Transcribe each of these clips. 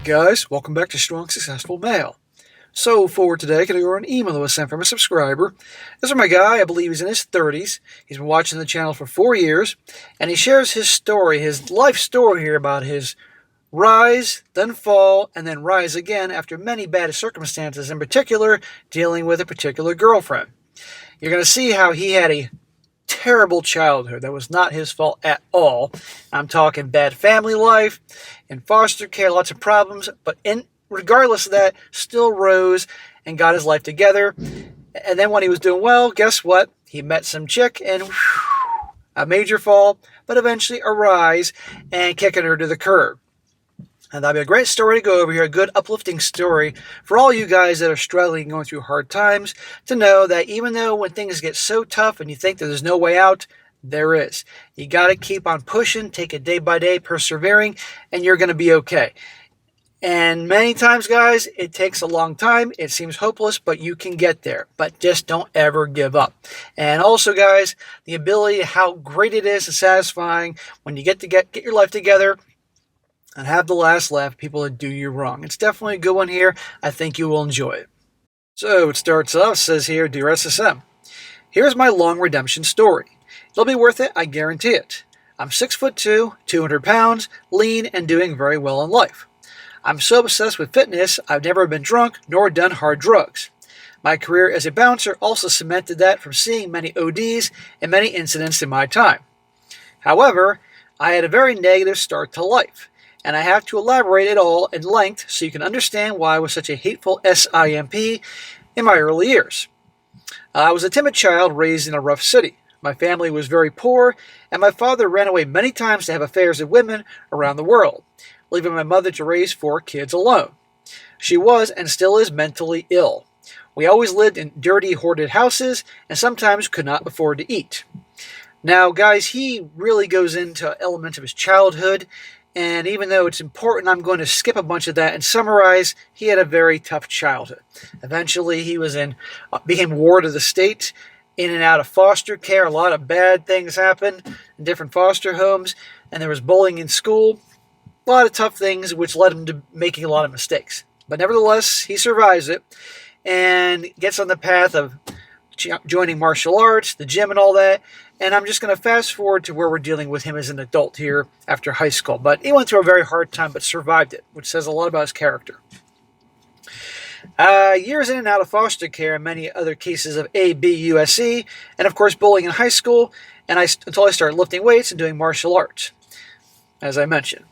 guys, welcome back to Strong Successful Mail. So for today, going to go over an email that was sent from a subscriber. This is my guy, I believe he's in his 30s. He's been watching the channel for 4 years, and he shares his story, his life story here about his rise, then fall, and then rise again after many bad circumstances, in particular, dealing with a particular girlfriend. You're going to see how he had a terrible childhood that was not his fault at all. I'm talking bad family life, in foster care, lots of problems, but regardless of that, still rose and got his life together. And then when he was doing well, guess what? He met some chick and a major fall, but eventually a rise and kicking her to the curb. And that'll be a great story to go over here, a good uplifting story for all you guys that are struggling and going through hard times, to know that even though when things get so tough and you think that there's no way out, there is. You got to keep on pushing, take it day by day, persevering, and you're going to be okay. And many times, guys, it takes a long time. It seems hopeless, but you can get there. But just don't ever give up. And also, guys, the ability, how great it is and satisfying when you get your life together and have the last laugh people that do you wrong. It's definitely a good one here. I think you will enjoy it. So it starts off, says here, Dear SSM, here's my long redemption story. It'll be worth it, I guarantee it. I'm 6'2", 200 pounds, lean, and doing very well in life. I'm so obsessed with fitness, I've never been drunk nor done hard drugs. My career as a bouncer also cemented that from seeing many ODs and many incidents in my time. However, I had a very negative start to life, and I have to elaborate it all in length so you can understand why I was such a hateful SIMP in my early years. I was a timid child raised in a rough city. My family was very poor, and my father ran away many times to have affairs with women around the world, leaving my mother to raise 4 kids alone. She was and still is mentally ill. We always lived in dirty, hoarded houses and sometimes could not afford to eat. Now, guys, he really goes into elements of his childhood, and even though it's important, I'm going to skip a bunch of that and summarize. He had a very tough childhood. Eventually, he became ward of the state, in and out of foster care. A lot of bad things happened in different foster homes, and there was bullying in school. A lot of tough things, which led him to making a lot of mistakes. But nevertheless, he survives it and gets on the path of joining martial arts, the gym, and all that. And I'm just going to fast forward to where we're dealing with him as an adult here after high school. But he went through a very hard time, but survived it, which says a lot about his character. Years in and out of foster care and many other cases of ABUSC, and of course bullying in high school, and until I started lifting weights and doing martial arts, as I mentioned.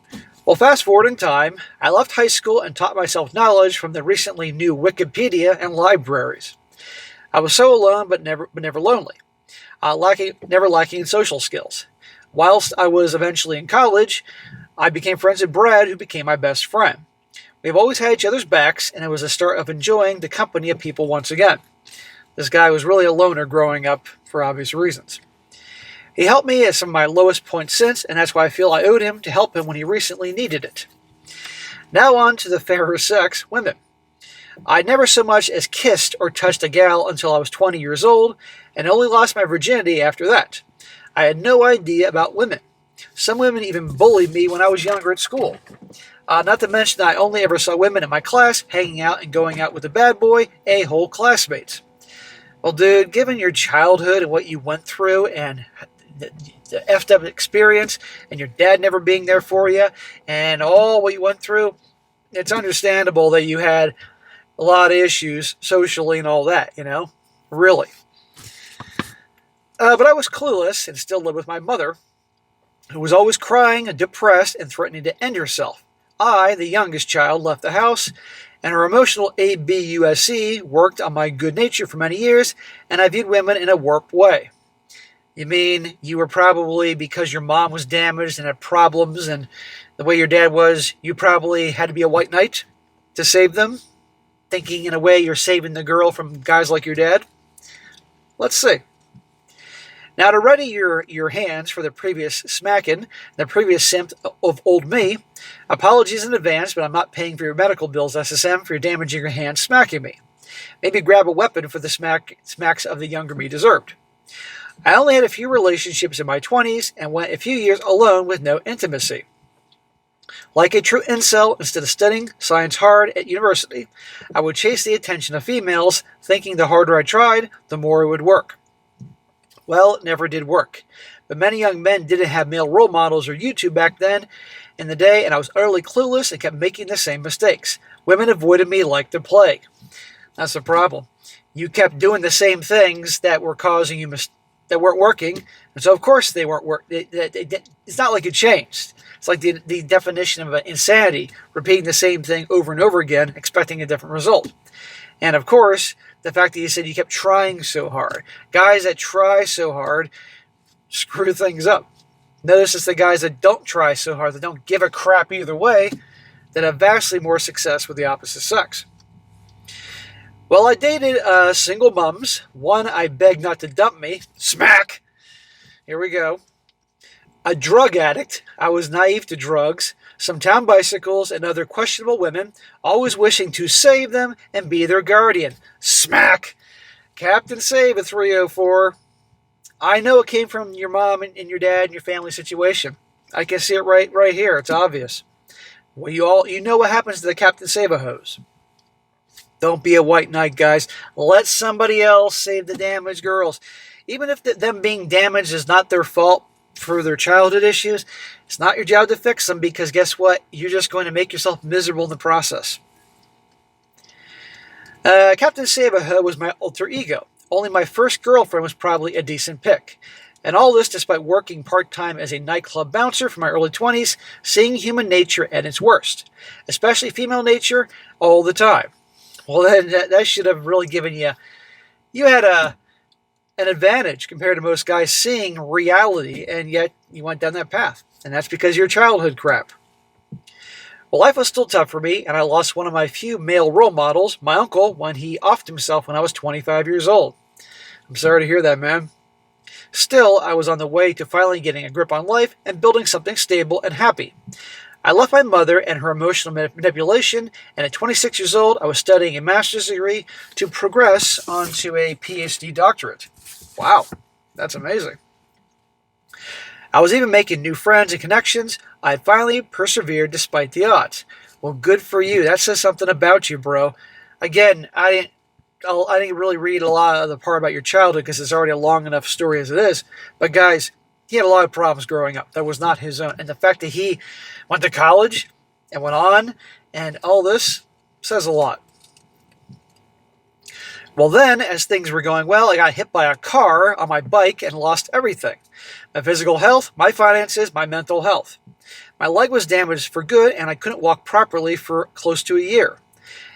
Well, fast forward in time, I left high school and taught myself knowledge from the recently new Wikipedia and libraries. I was so alone, but never lonely. Never lacking in social skills. Whilst I was eventually in college, I became friends with Brad, who became my best friend. We've always had each other's backs, and it was a start of enjoying the company of people once again. This guy was really a loner growing up for obvious reasons. He helped me at some of my lowest points since, and that's why I feel I owed him to help him when he recently needed it. Now on to the fairer sex, women. I never so much as kissed or touched a gal until I was 20 years old, and only lost my virginity after that. I had no idea about women. Some women even bullied me when I was younger at school. Not to mention that I only ever saw women in my class hanging out and going out with the bad boy, a-hole classmates. Well, dude, given your childhood and what you went through and the effed up experience and your dad never being there for you and all what you went through, it's understandable that you had a lot of issues socially and all that, really. But I was clueless and still lived with my mother, who was always crying and depressed and threatening to end herself. I, the youngest child, left the house, and her emotional ABUSC worked on my good nature for many years, and I viewed women in a warped way. You mean you were probably, because your mom was damaged and had problems, and the way your dad was, you probably had to be a white knight to save them? Thinking in a way you're saving the girl from guys like your dad? Let's see. Now, to ready your hands for the previous smacking, the previous simp of old me, apologies in advance, but I'm not paying for your medical bills, SSM, for damaging your hands smacking me. Maybe grab a weapon for the smacks of the younger me deserved. I only had a few relationships in my 20s and went a few years alone with no intimacy. Like a true incel, instead of studying science hard at university, I would chase the attention of females, thinking the harder I tried, the more it would work. Well, it never did work. But many young men didn't have male role models or YouTube back then in the day, and I was utterly clueless and kept making the same mistakes. Women avoided me like the plague. That's the problem. You kept doing the same things that were causing you that weren't working, and so of course they weren't work. It's not like it changed. It's like the definition of insanity, repeating the same thing over and over again, expecting a different result. And of course, the fact that you said you kept trying so hard. Guys that try so hard screw things up. Notice it's the guys that don't try so hard, that don't give a crap either way, that have vastly more success with the opposite sex. Well, I dated single mums. One I begged not to dump me. Smack! Here we go. A drug addict. I was naive to drugs. Some town bicycles and other questionable women, always wishing to save them and be their guardian. Smack! Captain Save-a-Hoe. I know it came from your mom and your dad and your family situation. I can see it right here. It's obvious. Well, you know what happens to the Captain Save-a-Hoes. Don't be a white knight, guys. Let somebody else save the damaged girls. Even if them being damaged is not their fault for their childhood issues, it's not your job to fix them, because guess what? You're just going to make yourself miserable in the process. Captain Save-a-Hoe was my alter ego. Only my first girlfriend was probably a decent pick. And all this despite working part-time as a nightclub bouncer for my early 20s, seeing human nature at its worst, especially female nature, all the time. Well, then that should have really given you had an advantage compared to most guys seeing reality, and yet you went down that path. And that's because of your childhood crap. Well, life was still tough for me, and I lost one of my few male role models, my uncle, when he offed himself when I was 25 years old. I'm sorry to hear that, man. Still, I was on the way to finally getting a grip on life and building something stable and happy. I left my mother and her emotional manipulation, and at 26 years old, I was studying a master's degree to progress onto a PhD doctorate. Wow, that's amazing. I was even making new friends and connections. I had finally persevered despite the odds. Well, good for you. That says something about you, bro. Again, I didn't really read a lot of the part about your childhood because it's already a long enough story as it is. But guys, he had a lot of problems growing up that was not his own. And the fact that he went to college and went on and all this says a lot. Well, then, as things were going well, I got hit by a car on my bike and lost everything. My physical health, my finances, my mental health. My leg was damaged for good, and I couldn't walk properly for close to a year.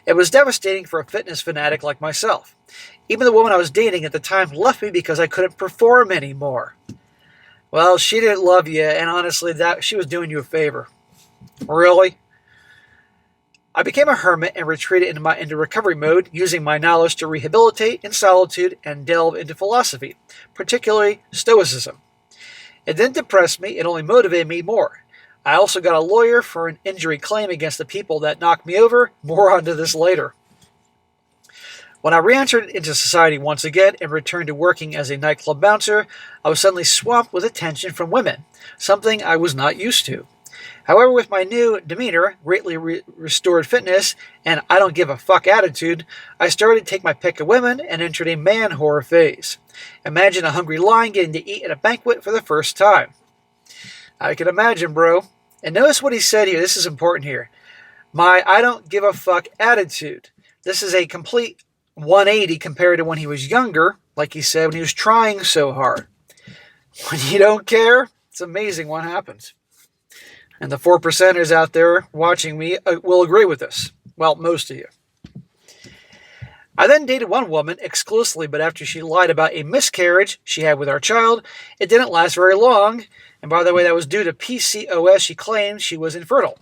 It was devastating for a fitness fanatic like myself. Even the woman I was dating at the time left me because I couldn't perform anymore. Well, she didn't love you, and honestly, she was doing you a favor. Really? I became a hermit and retreated into recovery mode, using my knowledge to rehabilitate in solitude and delve into philosophy, particularly Stoicism. It didn't depress me, it only motivated me more. I also got a lawyer for an injury claim against the people that knocked me over. More onto this later. When I re-entered into society once again and returned to working as a nightclub bouncer, I was suddenly swamped with attention from women, something I was not used to. However, with my new demeanor, greatly restored fitness, and I don't give a fuck attitude, I started to take my pick of women and entered a man whore phase. Imagine a hungry lion getting to eat at a banquet for the first time. I can imagine, bro. And notice what he said here. This is important here. My I don't give a fuck attitude. This is a complete 180 compared to when he was younger, like he said, when he was trying so hard. When you don't care, it's amazing what happens. And the 4%ers out there watching me will agree with this. Well, most of you. I then dated one woman exclusively, but after she lied about a miscarriage she had with our child, it didn't last very long. And by the way, that was due to PCOS. She claimed she was infertile.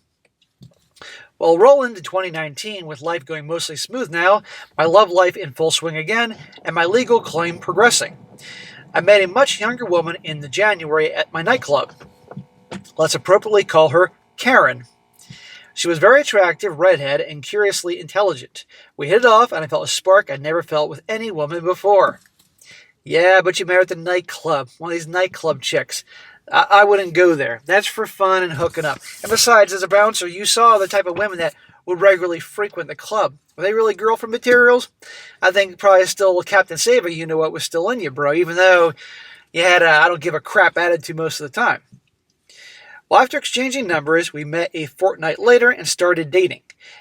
Well, roll into 2019 with life going mostly smooth now, my love life in full swing again, and my legal claim progressing. I met a much younger woman in the January at my nightclub. Let's appropriately call her Karen. She was very attractive, redhead, and curiously intelligent. We hit it off, and I felt a spark I never felt with any woman before. Yeah, but you met her at the nightclub, one of these nightclub chicks. I wouldn't go there. That's for fun and hooking up. And besides, as a bouncer, you saw the type of women that would regularly frequent the club. Were they really girlfriend materials? I think probably still Captain Save-a-Hoe, you know what was still in you, bro, even though you had a I don't give a crap attitude most of the time. Well, after exchanging numbers, we met a fortnight later and started dating.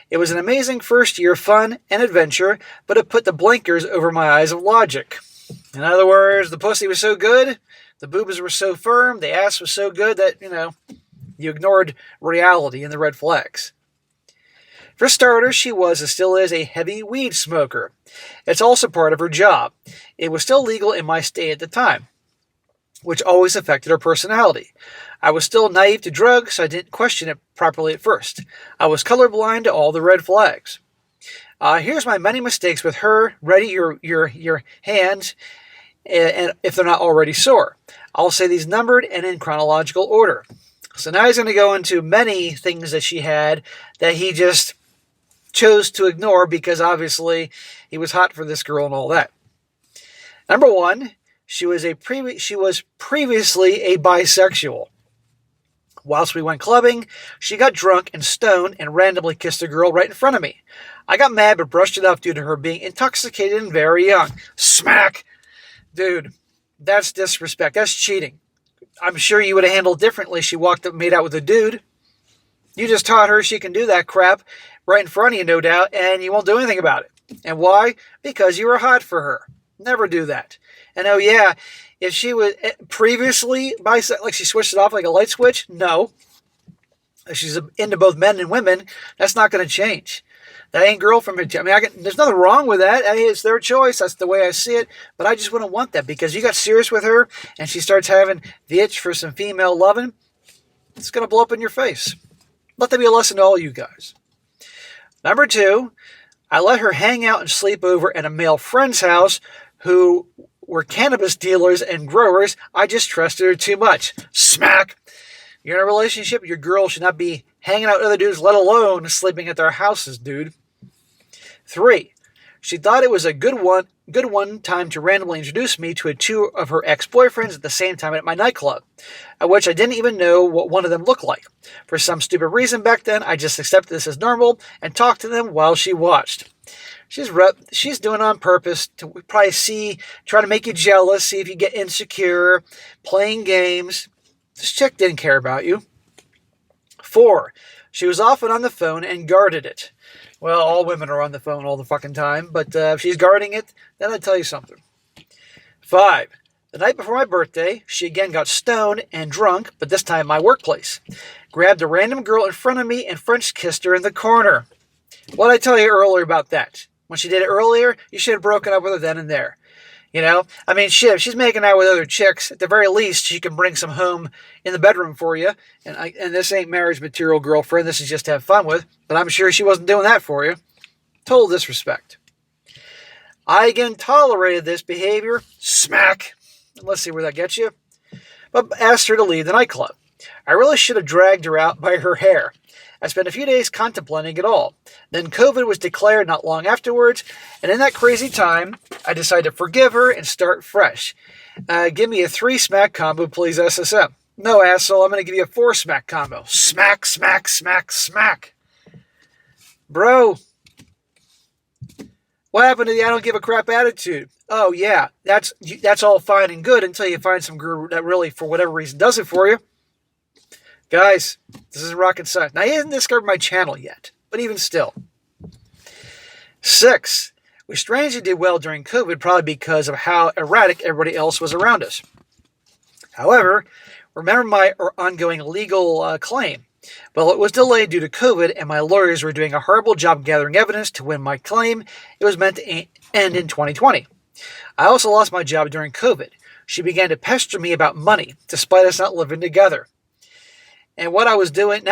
It was an amazing first year of fun and adventure, but it put the blinkers over my eyes of logic. In other words, the pussy was so good, the boobs were so firm, the ass was so good that, you ignored reality and the red flags. For starters, she was and still is a heavy weed smoker. It's also part of her job. It was still legal in my state at the time, which always affected her personality. I was still naive to drugs, so I didn't question it properly at first. I was colorblind to all the red flags. Here's my many mistakes with her. Ready your hands, and if they're not already sore. I'll say these numbered and in chronological order. So now he's going to go into many things that she had that he just chose to ignore because obviously he was hot for this girl and all that. Number one, she was previously a bisexual. Whilst we went clubbing, she got drunk and stoned and randomly kissed a girl right in front of me. I got mad but brushed it off due to her being intoxicated and very young. Smack! Dude, that's disrespect. That's cheating. I'm sure you would have handled differently. She walked up and made out with a dude. You just taught her she can do that crap right in front of you, no doubt, and you won't do anything about it. And why? Because you were hot for her. Never do that. And oh yeah, if she was previously bisexual, like she switched it off like a light switch, no. If she's into both men and women, that's not going to change. That ain't girlfriend material. I mean, there's nothing wrong with that. It's their choice. That's the way I see it. But I just wouldn't want that because you got serious with her and she starts having the itch for some female loving, it's going to blow up in your face. Let that be a lesson to all you guys. Number two, I let her hang out and sleep over at a male friend's house who were cannabis dealers and growers. I just trusted her too much. Smack! You're in a relationship, your girl should not be hanging out with other dudes, let alone sleeping at their houses, dude. 3, she thought it was a good one time to randomly introduce me to two of her ex-boyfriends at the same time at my nightclub, at which I didn't even know what one of them looked like. For some stupid reason back then, I just accepted this as normal and talked to them while she watched. She's doing it on purpose to probably try to make you jealous, see if you get insecure, playing games. This chick didn't care about you. 4, she was often on the phone and guarded it. Well, all women are on the phone all the fucking time, but if she's guarding it, then I'll tell you something. 5, the night before my birthday, she again got stoned and drunk, but this time at my workplace. Grabbed a random girl in front of me and French kissed her in the corner. What did I tell you earlier about that? When she did it earlier, you should have broken up with her then and there. I mean, shit, if she's making out with other chicks, at the very least, she can bring some home in the bedroom for you. And this ain't marriage material, girlfriend. This is just to have fun with. But I'm sure she wasn't doing that for you. Total disrespect. I again tolerated this behavior. Smack. Let's see where that gets you. But asked her to leave the nightclub. I really should have dragged her out by her hair. I spent a few days contemplating it all. Then COVID was declared not long afterwards, and in that crazy time, I decided to forgive her and start fresh. Give me a 3-smack combo, please, SSM. No, asshole, I'm going to give you a 4-smack combo. Smack, smack, smack, smack. Bro, what happened to the I don't give a crap attitude? Oh, yeah, that's all fine and good until you find some girl that really, for whatever reason, does it for you. Guys, this is rocket science. Now, he hasn't discovered my channel yet, but even still. 6, we strangely did well during COVID, probably because of how erratic everybody else was around us. However, remember my ongoing legal claim. Well, it was delayed due to COVID, and my lawyers were doing a horrible job gathering evidence to win my claim. It was meant to end in 2020. I also lost my job during COVID. She began to pester me about money, despite us not living together. And what I was doing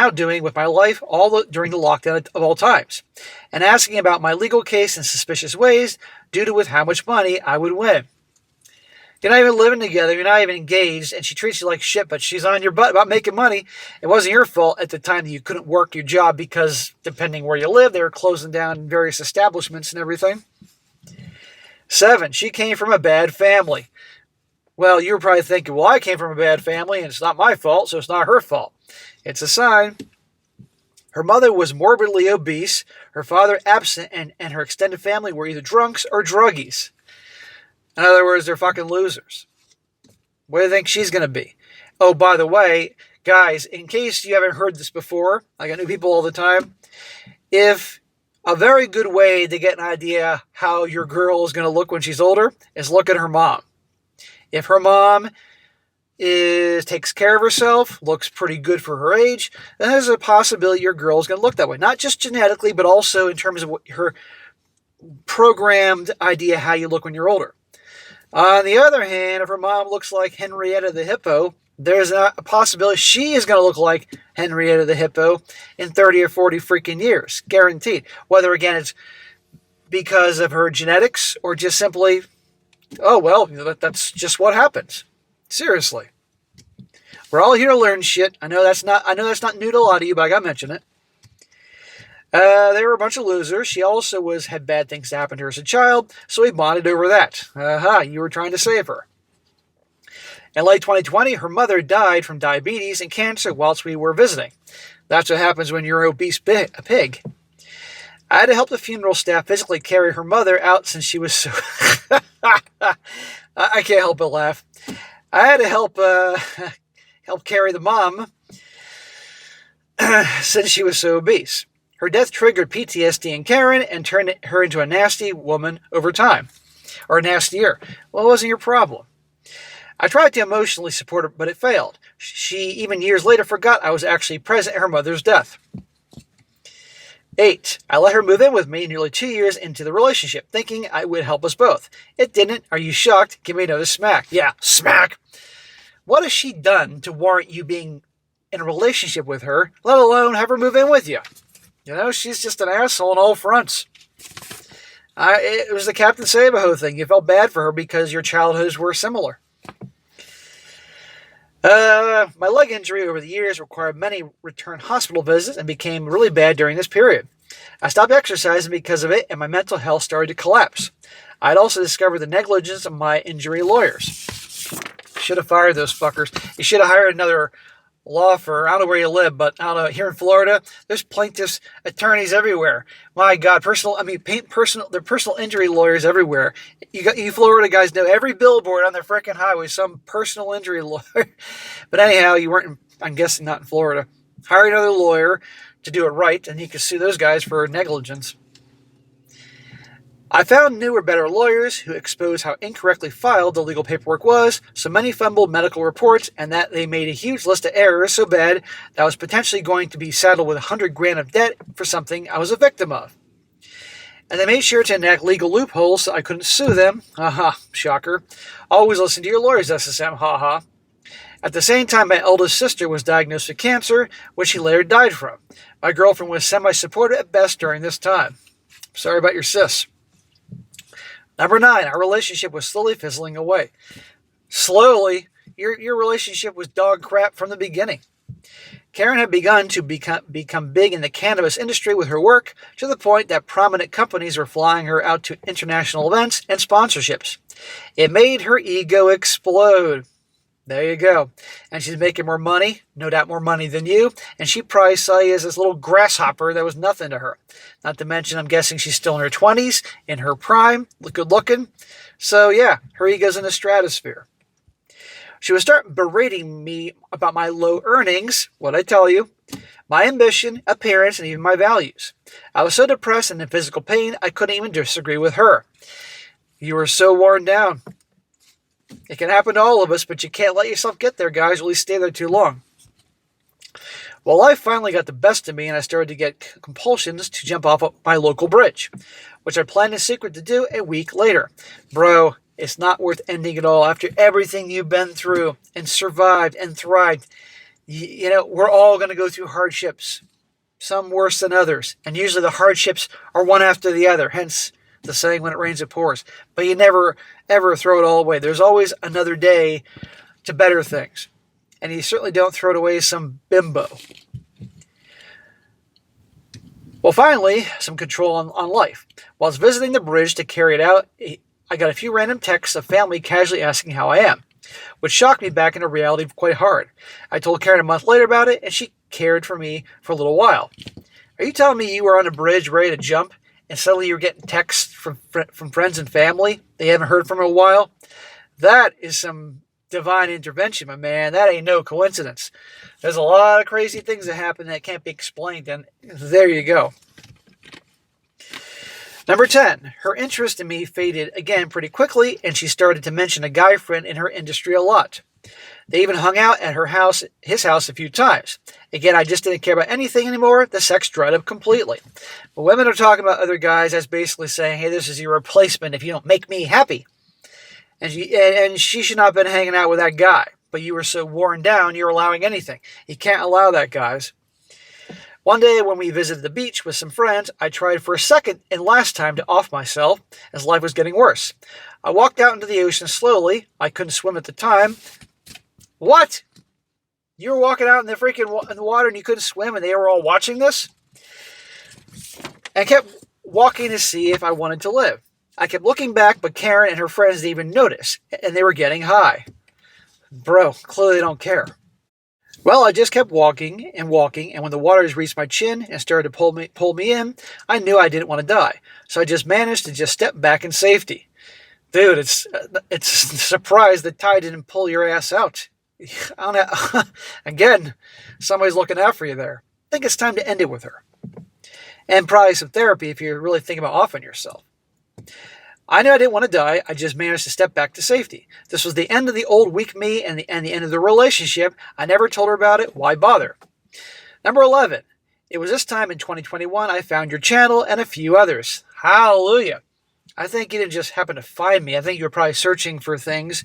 with my life during the lockdown of all times, and asking about my legal case in suspicious ways due to with how much money I would win. You're not even living together, you're not even engaged, and she treats you like shit, but she's on your butt about making money. It wasn't your fault at the time that you couldn't work your job because, depending where you live, they were closing down various establishments and everything. 7, she came from a bad family. Well, you were probably thinking, well, I came from a bad family and it's not my fault, so it's not her fault. It's a sign. Her mother was morbidly obese, her father absent, and her extended family were either drunks or druggies. In other words, they're fucking losers. What do you think she's going to be? Oh, by the way, guys, in case you haven't heard this before, I got new people all the time, if a very good way to get an idea how your girl is going to look when she's older is look at her mom. If her mom takes care of herself, looks pretty good for her age, then there's a possibility your girl is going to look that way. Not just genetically, but also in terms of what her programmed idea how you look when you're older. On the other hand, if her mom looks like Henrietta the Hippo, there's a possibility she is going to look like Henrietta the Hippo in 30 or 40 freaking years. Guaranteed. Whether, again, it's because of her genetics or just simply, oh, well, that's just what happens. Seriously. We're all here to learn shit. I know that's not new to a lot of you, but I got to mention it. They were a bunch of losers. She also had bad things happen to her as a child, so we bonded over that. You were trying to save her. In late 2020, her mother died from diabetes and cancer whilst we were visiting. That's what happens when you're an obese pig. I had to help the funeral staff physically carry her mother out since she was so... I can't help but laugh. I had to help carry the mom since she was so obese. Her death triggered PTSD in Karen and turned her into a nasty woman over time. Or nastier. Well, it wasn't your problem. I tried to emotionally support her, but it failed. She, even years later, forgot I was actually present at her mother's death. 8. I let her move in with me nearly 2 years into the relationship, thinking it would help us both. It didn't. Are you shocked? Give me another smack. Yeah, smack. What has she done to warrant you being in a relationship with her, let alone have her move in with you? You know, she's just an asshole on all fronts. It was the Captain Save-a-Hoe thing. You felt bad for her because your childhoods were similar. My leg injury over the years required many return hospital visits and became really bad during this period. I stopped exercising because of it, and my mental health started to collapse. I'd also discovered the negligence of my injury lawyers. Should have fired those fuckers. You should have hired another law firm. I don't know where you live, but I don't know. Here in Florida, there's plaintiffs, attorneys everywhere. My God, personal injury lawyers everywhere. You Florida guys know every billboard on their freaking highway, some personal injury lawyer. But anyhow, I'm guessing not in Florida. Hire another lawyer to do it right, and you can sue those guys for negligence. I found newer, better lawyers who exposed how incorrectly filed the legal paperwork was, so many fumbled medical reports, and that they made a huge list of errors so bad that I was potentially going to be saddled with $100,000 of debt for something I was a victim of. And they made sure to enact legal loopholes so I couldn't sue them. Haha, shocker. Always listen to your lawyers, SSM, haha. At the same time, my eldest sister was diagnosed with cancer, which she later died from. My girlfriend was semi-supportive at best during this time. Sorry about your sis. Number 9, our relationship was slowly fizzling away. Slowly, your relationship was dog crap from the beginning. Karen had begun to become big in the cannabis industry with her work, to the point that prominent companies were flying her out to international events and sponsorships. It made her ego explode. There you go. And she's making more money, no doubt more money than you, and she probably saw you as this little grasshopper that was nothing to her. Not to mention, I'm guessing she's still in her 20s, in her prime, good looking. So yeah, her ego's in the stratosphere. She would start berating me about my low earnings, what'd I tell you, my ambition, appearance, and even my values. I was so depressed and in physical pain, I couldn't even disagree with her. You were so worn down. It can happen to all of us, but you can't let yourself get there, guys, or at least stay there too long. Well, life finally got the best of me, and I started to get compulsions to jump off my local bridge, which I planned in secret to do a week later. Bro, it's not worth ending it all. After everything you've been through and survived and thrived, you know, we're all going to go through hardships, some worse than others, and usually the hardships are one after the other, hence the saying, when it rains, it pours. But you never, ever throw it all away. There's always another day to better things. And you certainly don't throw it away as some bimbo. Well, finally, some control on life. While I was visiting the bridge to carry it out, I got a few random texts of family casually asking how I am. which shocked me back into reality quite hard. I told Karen a month later about it, and she cared for me for a little while. Are you telling me you were on a bridge ready to jump, and suddenly you're getting texts from friends and family they haven't heard from in a while? That is some divine intervention, my man. That ain't no coincidence. There's a lot of crazy things that happen that can't be explained, and there you go. Number 10, her interest in me faded again pretty quickly, and she started to mention a guy friend in her industry a lot. They even hung out at his house a few times. Again, I just didn't care about anything anymore. The sex dried up completely. But women are talking about other guys, that's basically saying, hey, this is your replacement if you don't make me happy. And she should not have been hanging out with that guy. But you were so worn down, you're allowing anything. You can't allow that, guys. One day when we visited the beach with some friends, I tried for a second and last time to off myself as life was getting worse. I walked out into the ocean slowly. I couldn't swim at the time. What? You were walking out in the water and you couldn't swim and they were all watching this? And I kept walking to see if I wanted to live. I kept looking back, but Karen and her friends didn't even notice, and they were getting high. Bro, clearly they don't care. Well, I just kept walking, and when the waters reached my chin and started to pull me in, I knew I didn't want to die. So I just managed to just step back in safety. Dude, it's a surprise the tide didn't pull your ass out. I don't know. Again, somebody's looking out for you there. I think it's time to end it with her. And probably some therapy if you're really thinking about offing yourself. I knew I didn't want to die. I just managed to step back to safety. This was the end of the old weak me and the end of the relationship. I never told her about it. Why bother? Number 11. It was this time in 2021 I found your channel and a few others. Hallelujah. I think you didn't just happen to find me. I think you were probably searching for things,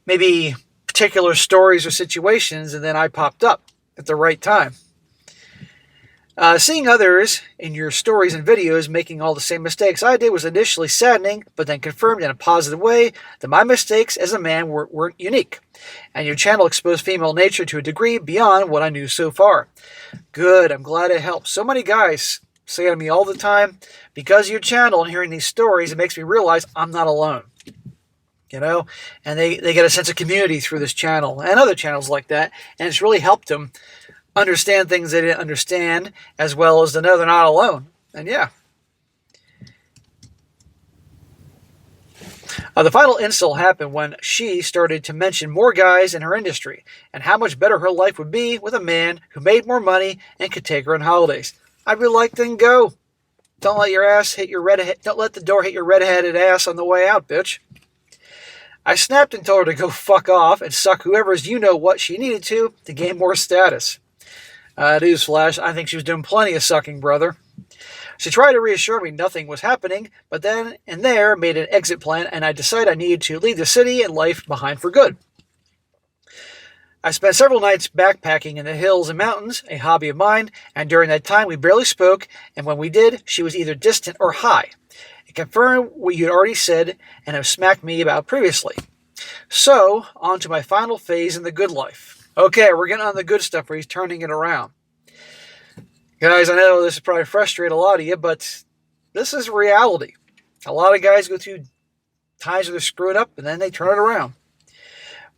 maybe particular stories or situations, and then I popped up at the right time. Seeing others in your stories and videos making all the same mistakes I did was initially saddening, but then confirmed in a positive way that my mistakes as a man weren't unique. And your channel exposed female nature to a degree beyond what I knew so far. Good, I'm glad it helped. So many guys say to me all the time, because of your channel and hearing these stories, it makes me realize I'm not alone. You know, and they get a sense of community through this channel and other channels like that, and it's really helped them understand things they didn't understand, as well as to know they're not alone. And yeah. The final insult happened when she started to mention more guys in her industry and how much better her life would be with a man who made more money and could take her on holidays. I'd be like, then go. Don't let Don't let the door hit your red-headed ass on the way out, bitch. I snapped and told her to go fuck off and suck whoever's you-know-what she needed to gain more status. Newsflash, I think she was doing plenty of sucking, brother. She tried to reassure me nothing was happening, but then and there made an exit plan, and I decided I needed to leave the city and life behind for good. I spent several nights backpacking in the hills and mountains, a hobby of mine, and during that time we barely spoke, and when we did, she was either distant or high. It confirmed what you'd already said and have smacked me about previously. So, on to my final phase in the good life. Okay, we're getting on the good stuff where he's turning it around. Guys, I know this is probably frustrate a lot of you, but this is reality. A lot of guys go through times where they're screwed up, and then they turn it around.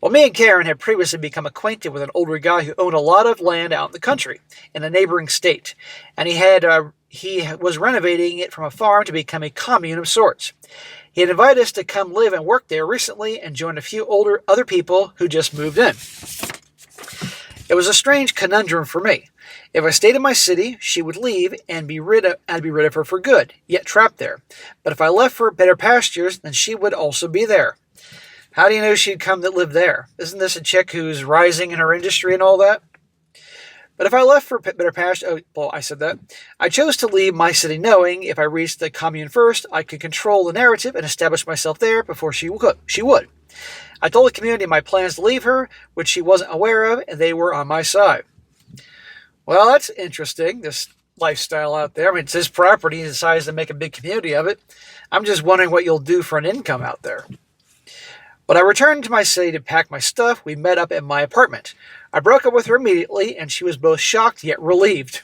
Well, me and Karen had previously become acquainted with an older guy who owned a lot of land out in the country, in a neighboring state, and he was renovating it from a farm to become a commune of sorts. He had invited us to come live and work there recently and join a few other people who just moved in. It was a strange conundrum for me. If I stayed in my city, she would leave and I'd be rid of her for good, yet trapped there. But if I left for better pastures, then she would also be there. How do you know she'd come to live there? Isn't this a chick who's rising in her industry and all that? But if I left for better pastures, I said that. I chose to leave my city knowing if I reached the commune first, I could control the narrative and establish myself there before she would. I told the community my plans to leave her, which she wasn't aware of, and they were on my side. Well, that's interesting, this lifestyle out there. I mean, it's his property. He decides to make a big community of it. I'm just wondering what you'll do for an income out there. When I returned to my city to pack my stuff, we met up at my apartment. I broke up with her immediately, and she was both shocked yet relieved.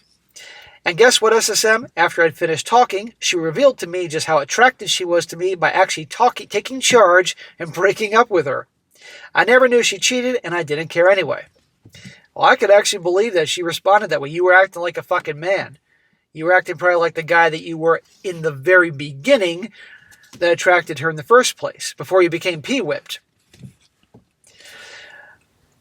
And guess what, SSM? After I'd finished talking, she revealed to me just how attracted she was to me by actually taking charge and breaking up with her. I never knew she cheated, and I didn't care anyway. Well, I could actually believe that she responded that way. You were acting like a fucking man. You were acting probably like the guy that you were in the very beginning that attracted her in the first place, before you became pee-whipped.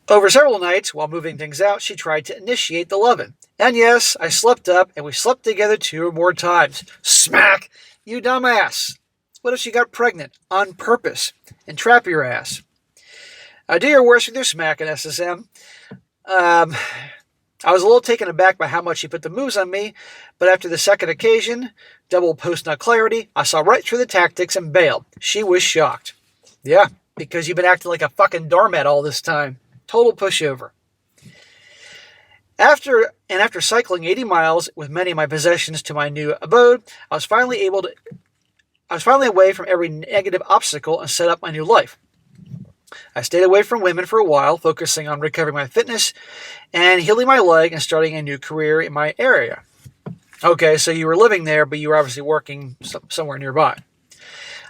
Over several nights, while moving things out, she tried to initiate the lovin'. And yes, I slept up, and we slept together 2 or more times. Smack! You dumbass! What if she got pregnant on purpose and trap your ass? Do your worst with your smacking, SSM. I was a little taken aback by how much she put the moves on me, but after the second occasion, double post-nut clarity, I saw right through the tactics and bailed. She was shocked. Yeah, because you've been acting like a fucking doormat all this time. Total pushover. After cycling 80 miles with many of my possessions to my new abode, I was finally away from every negative obstacle and set up my new life. I stayed away from women for a while, focusing on recovering my fitness and healing my leg and starting a new career in my area. Okay, so you were living there, but you were obviously working somewhere nearby.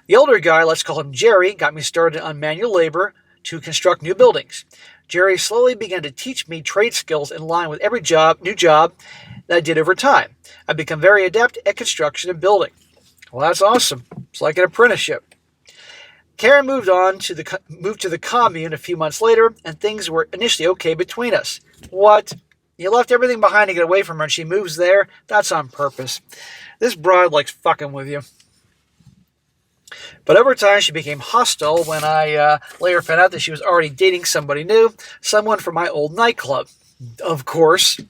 The older guy, let's call him Jerry, got me started on manual labor to construct new buildings. Jerry slowly began to teach me trade skills in line with every new job that I did over time. I've become very adept at construction and building. Well, that's awesome. It's like an apprenticeship. Karen moved to the commune a few months later, and things were initially okay between us. What? You left everything behind to get away from her, and she moves there? That's on purpose. This broad likes fucking with you. But over time, she became hostile when I later found out that she was already dating somebody new, someone from my old nightclub. Of course.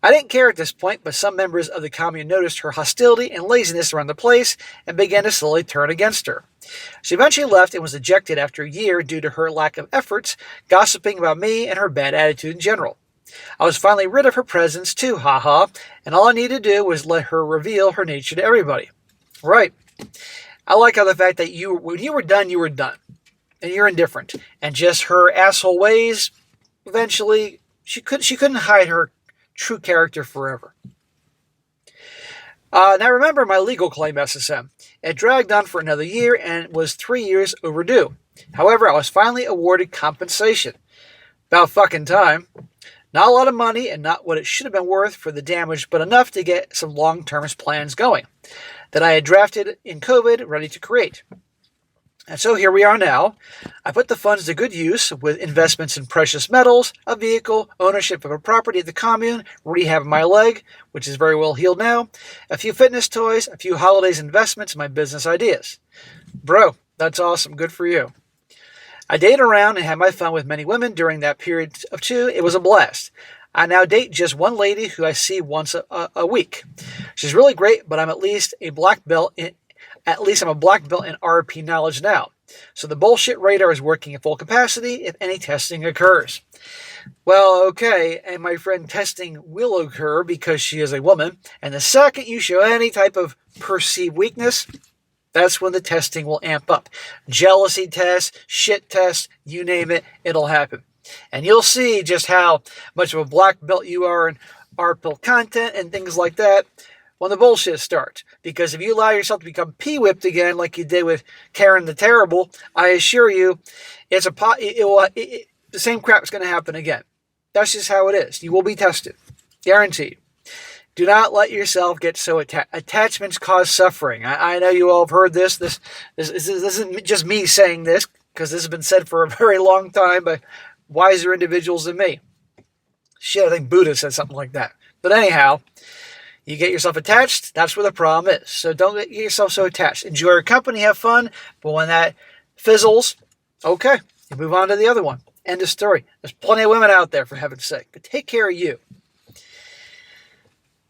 I didn't care at this point, but some members of the commune noticed her hostility and laziness around the place and began to slowly turn against her. She eventually left and was ejected after a year due to her lack of efforts, gossiping about me and her bad attitude in general. I was finally rid of her presence too, haha, and all I needed to do was let her reveal her nature to everybody. Right. I like how the fact that when you were done, and you're indifferent, and just her asshole ways, eventually, she couldn't hide her true character forever. Now remember my legal claim, SSM. It dragged on for another year and was 3 years overdue. However, I was finally awarded compensation. About fucking time. Not a lot of money and not what it should have been worth for the damage, but enough to get some long-term plans going that I had drafted in COVID ready to create. And so here we are now. I put the funds to good use with investments in precious metals, a vehicle, ownership of a property at the commune, rehab of my leg, which is very well healed now, a few fitness toys, a few holidays investments in my business ideas. Bro, that's awesome. Good for you. I dated around and had my fun with many women during that period of 2. It was a blast. I now date just one lady who I see once a week. She's really great, but I'm at least a black belt in RP knowledge now. So the bullshit radar is working at full capacity if any testing occurs. Well, okay, and my friend, testing will occur because she is a woman, and the second you show any type of perceived weakness, that's when the testing will amp up. Jealousy tests, shit tests, you name it, it'll happen. And you'll see just how much of a black belt you are in RP content and things like that when the bullshit starts. Because if you allow yourself to become pee-whipped again like you did with Karen the Terrible, I assure you, the same crap is going to happen again. That's just how it is. You will be tested. Guaranteed. Do not let yourself get so attached. Attachments cause suffering. I know you all have heard this. This isn't just me saying this, because this has been said for a very long time by wiser individuals than me. Shit, I think Buddha said something like that. But anyhow, you get yourself attached, that's where the problem is. So don't get yourself so attached. Enjoy your company, have fun, but when that fizzles, okay, you move on to the other one. End of story. There's plenty of women out there, for heaven's sake. But take care of you.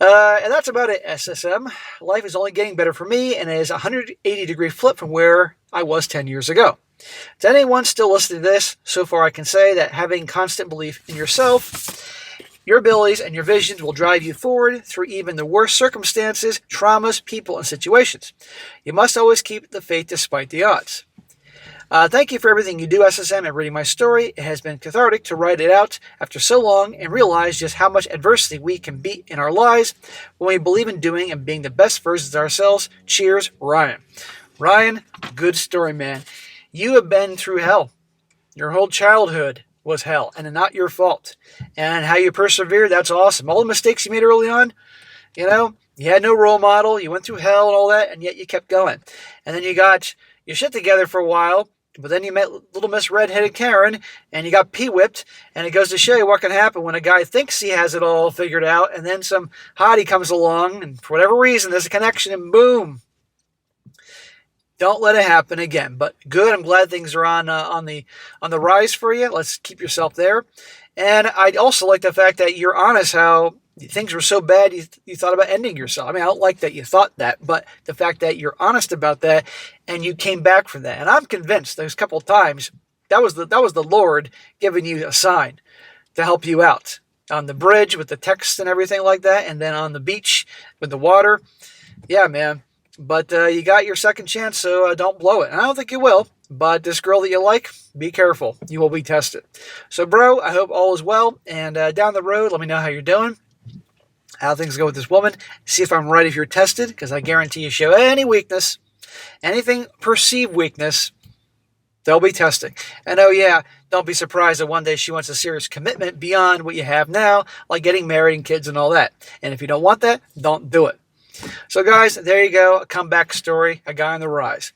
And that's about it, SSM. Life is only getting better for me, and it is a 180-degree flip from where I was 10 years ago. To anyone still listening to this, so far I can say that having constant belief in yourself, your abilities, and your visions will drive you forward through even the worst circumstances, traumas, people, and situations. You must always keep the faith despite the odds. Thank you for everything you do, SSM, and reading my story. It has been cathartic to write it out after so long and realize just how much adversity we can beat in our lives when we believe in doing and being the best versions of ourselves. Cheers, Ryan. Ryan, good story, man. You have been through hell. Your whole childhood was hell and not your fault. And how you persevered, that's awesome. All the mistakes you made early on, you had no role model, you went through hell and all that, and yet you kept going. And then you got your shit together for a while, but then you met little Miss Redheaded Karen, and you got pee-whipped, and it goes to show you what can happen when a guy thinks he has it all figured out, and then some hottie comes along, and for whatever reason, there's a connection, and boom. Don't let it happen again. But good, I'm glad things are on the rise for you. Let's keep yourself there. And I'd also like the fact that you're honest how things were so bad you thought about ending yourself. I mean, I don't like that you thought that, but the fact that you're honest about that and you came back from that. And I'm convinced those couple of times that was the Lord giving you a sign to help you out. On the bridge with the text and everything like that, and then on the beach with the water. Yeah, man. But you got your second chance, so don't blow it. And I don't think you will. But this girl that you like, be careful. You will be tested. So, bro, I hope all is well. And down the road, let me know how you're doing, how things go with this woman. See if I'm right if you're tested, because I guarantee you show any weakness, anything perceived weakness, they'll be testing. And oh yeah, don't be surprised that one day she wants a serious commitment beyond what you have now, like getting married and kids and all that. And if you don't want that, don't do it. So guys, there you go. A comeback story, a guy on the rise.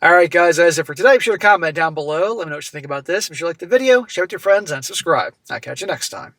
All right, guys, that's it for today. Be sure to comment down below. Let me know what you think about this. If you like the video, share it with your friends, and subscribe. I'll catch you next time.